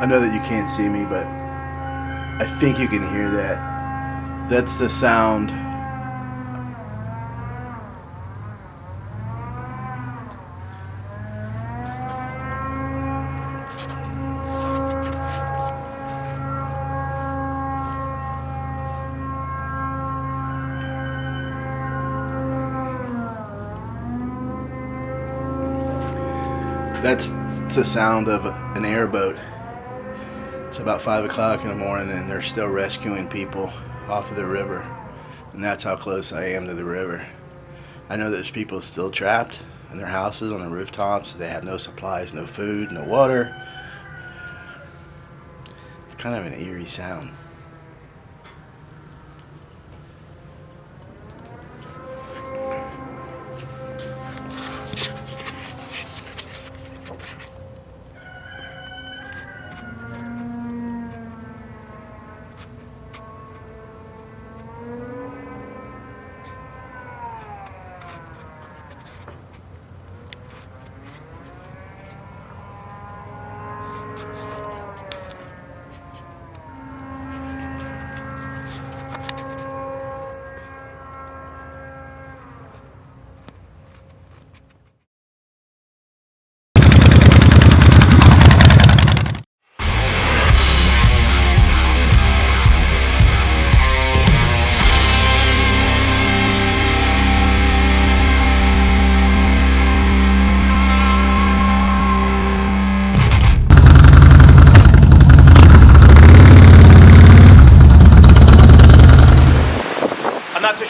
I know that you can't see me, but I think you can hear that. That's the sound. That's the sound of an airboat. It's about 5 o'clock in the morning and they're still rescuing people off of the river. And that's how close I am to the river. I know there's people still trapped in their houses on the rooftops. They have no supplies, no food, no water. It's kind of an eerie sound.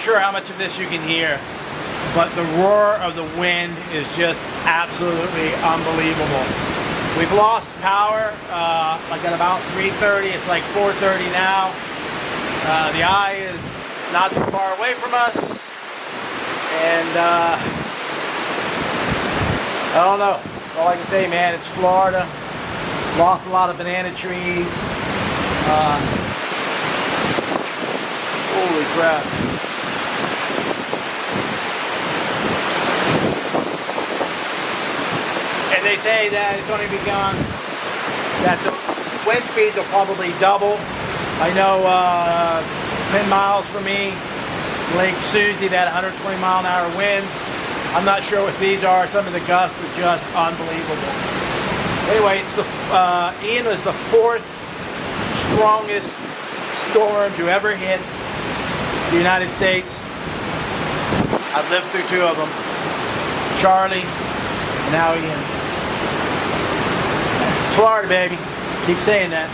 Sure how much of this you can hear, but the roar of the wind is just absolutely unbelievable. We've lost power like at about 3:30. It's like 4:30 now. The eye is not too far away from us, and I don't know. All I can say, man, it's Florida. Lost a lot of banana trees. Holy crap. And they say that it's only begun, that the wind speeds will probably double. I know 10 miles from me, Lake Susie, that 120 mile an hour winds. I'm not sure what these are. Some of the gusts are just unbelievable. Anyway, it's Ian was the 4th strongest storm to ever hit the United States. I've lived through 2 of them. Charlie, and now Ian. It's Florida, baby. Keep saying that.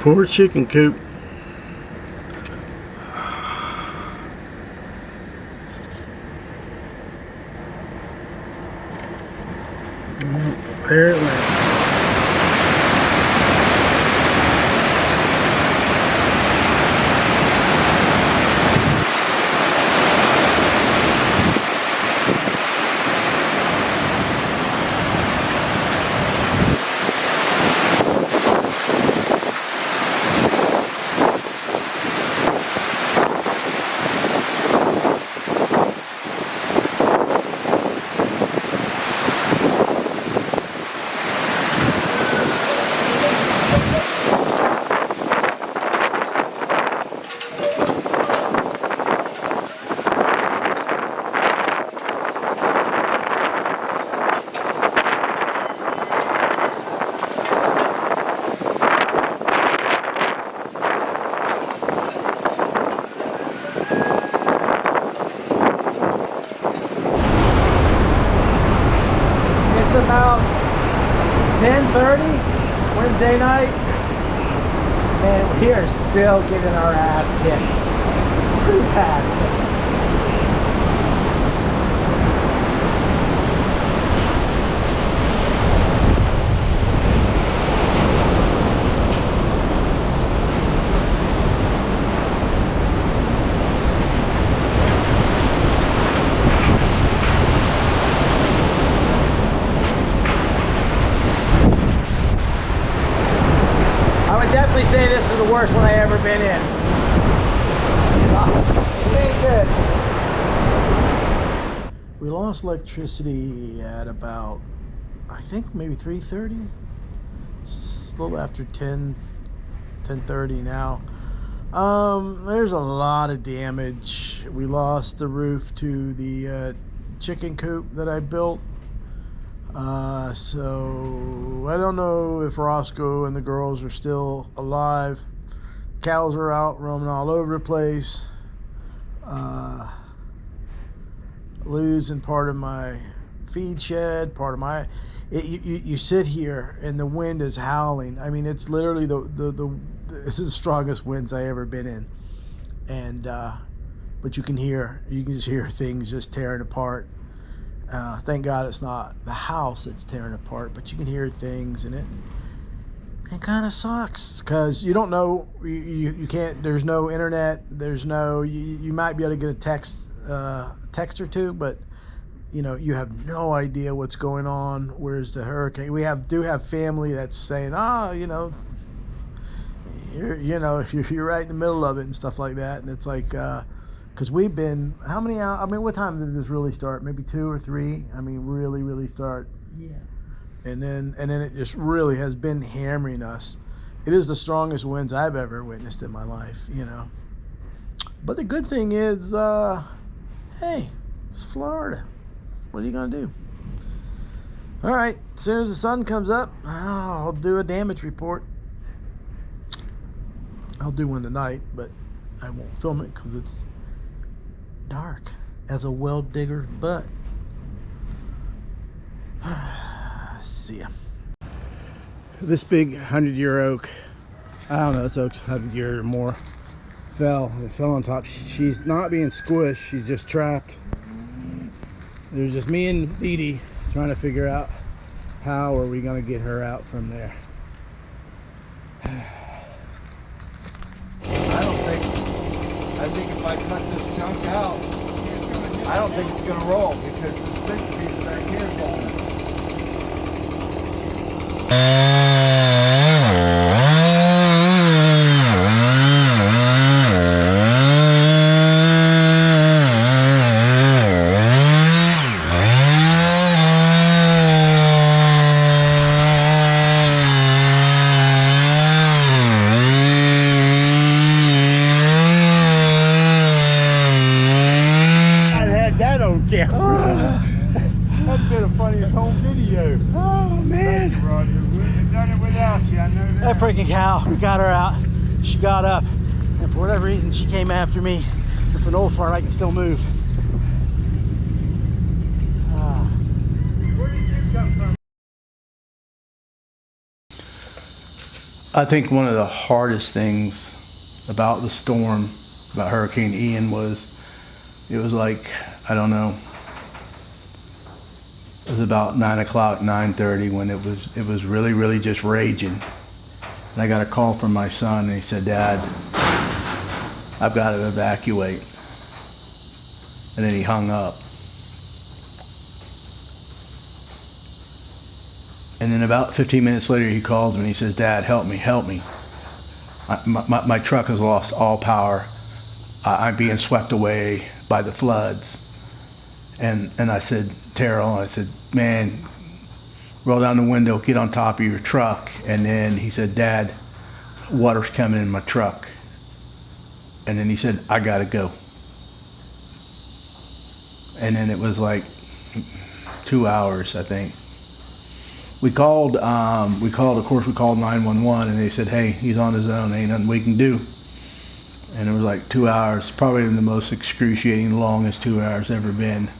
Poor chicken coop. There it went. About 10:30 Wednesday night, and we are still getting our ass kicked pretty bad. definitely say this is the worst one I ever been in. It ain't good. We lost electricity at about, I think maybe 3:30. It's a little after 10:30 now. There's a lot of damage. We lost the roof to the chicken coop that I built. So I don't know if Roscoe and the girls are still alive. Cows are out roaming all over the place. Losing part of my feed shed, part of my... You sit here and the wind is howling. I mean, it's literally this is the strongest winds I ever been in. And but you can just hear things just tearing apart. Thank God it's not the house that's tearing apart, but you can hear things, and it kind of sucks because you don't know, you can't, there's no internet, there's no, you might be able to get a text or two, but you know, you have no idea what's going on. Where's the hurricane? We do have family that's saying, you're right in the middle of it and stuff like that, and it's like, because we've been, how many hours? I mean, what time did this really start? Maybe 2 or 3? I mean, really start. Yeah. And then it just really has been hammering us. It is the strongest winds I've ever witnessed in my life, you know. But the good thing is, hey, it's Florida. What are you going to do? All right, as soon as the sun comes up, I'll do a damage report. I'll do one tonight, but I won't film it because it's dark as a well digger's butt. See ya. This big 100-year oak, I don't know, this oak's 100 years or more, fell. It fell on top. She's not being squished, she's just trapped. There's just me and Dee Dee trying to figure out how are we going to get her out from there. I think if I cut this chunk out, I don't think it's going to roll because this big piece right here is rolling. That's been the funniest home video. Oh man! Thank you, Roger. We wouldn't have done it without you, I know That freaking cow, we got her out. She got up, and for whatever reason, she came after me. With an old farm, I can still move. Where did you come from? I think one of the hardest things about the storm, about Hurricane Ian, was it was like, I don't know, it was about 9 o'clock, 9:30 when it was really just raging. And I got a call from my son and he said, "Dad, I've got to evacuate." And then he hung up. And then about 15 minutes later he calls me and he says, "Dad, help me. My truck has lost all power. I'm being swept away by the floods." And I said, "Terrell," I said, "Man, roll down the window, get on top of your truck." And then he said, "Dad, water's coming in my truck." And then he said, "I gotta go." And then it was like 2 hours, I think. We called 911 and they said, "Hey, he's on his own, ain't nothing we can do." And it was like 2 hours, probably the most excruciating, longest 2 hours ever been.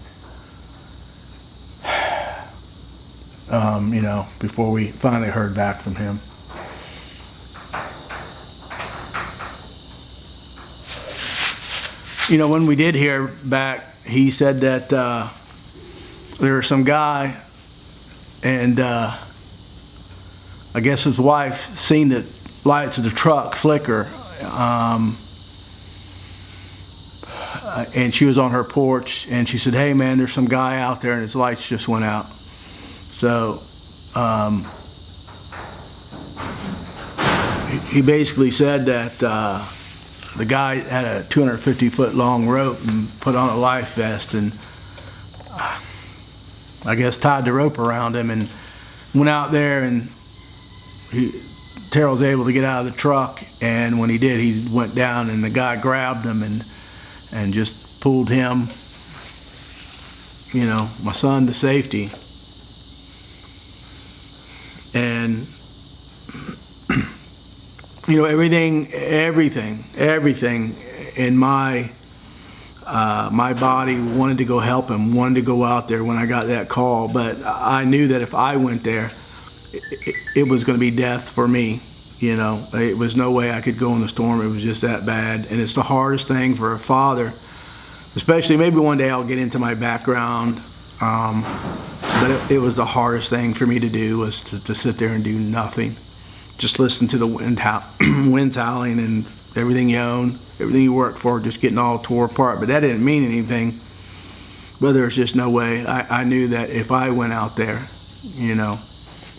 You know, before we finally heard back from him. You know, when we did hear back, he said that there was some guy, and I guess his wife seen the lights of the truck flicker, and she was on her porch, and she said, "Hey man, there's some guy out there and his lights just went out." he basically said that the guy had a 250-foot long rope and put on a life vest and I guess tied the rope around him and went out there, and Terrell was able to get out of the truck, and when he did, he went down and the guy grabbed him and just pulled him, you know, my son, to safety. And you know, everything in my body wanted to go help him, wanted to go out there when I got that call. But I knew that if I went there, it was going to be death for me. You know, it was no way I could go in the storm. It was just that bad. And it's the hardest thing for a father, especially, maybe one day I'll get into my background. But it was the hardest thing for me to do, was to sit there and do nothing. Just listen to the winds howling and everything you own, everything you work for, just getting all tore apart. But that didn't mean anything. But there was just no way. I knew that if I went out there, you know,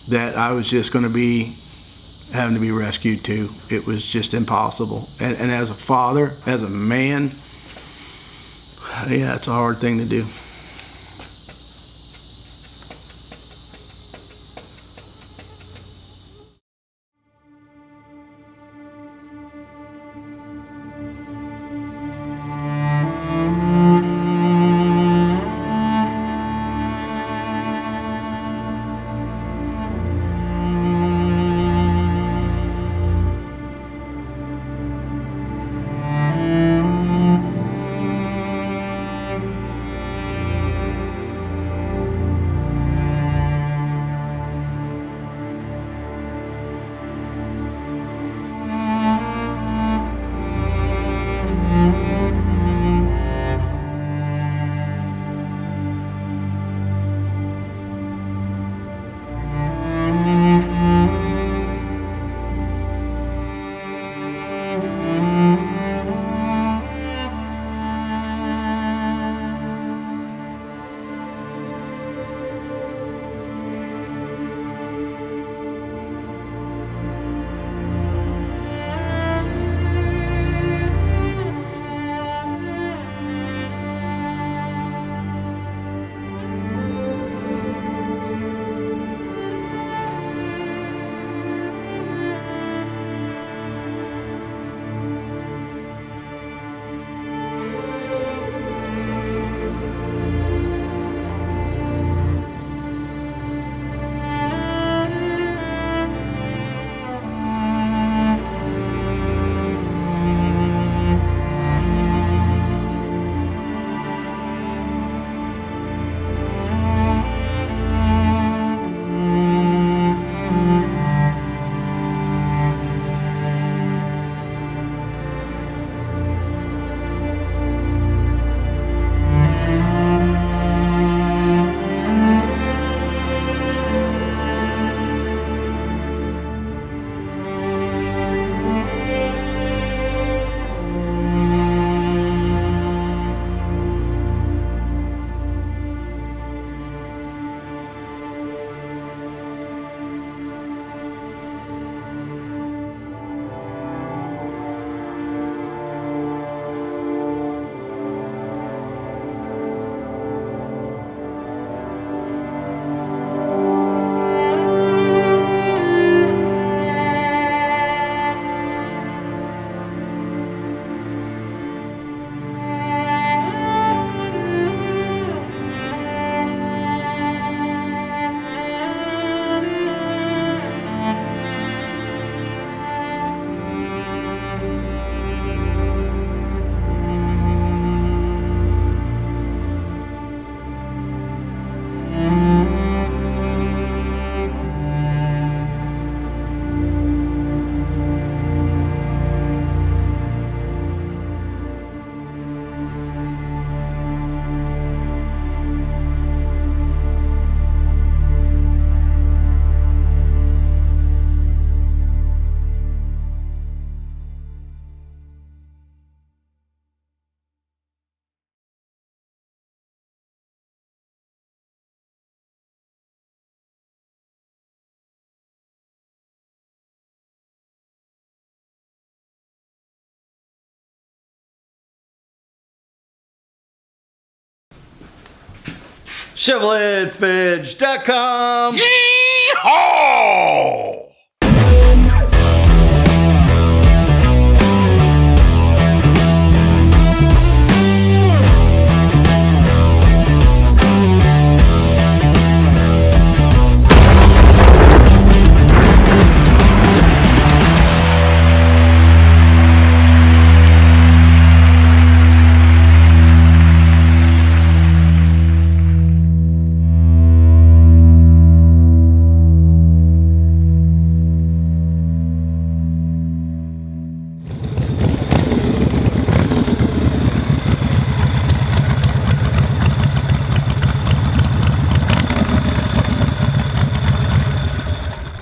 that I was just going to be having to be rescued too. It was just impossible. And as a father, as a man, yeah, it's a hard thing to do. shovelheadfej.com. Yeehaw!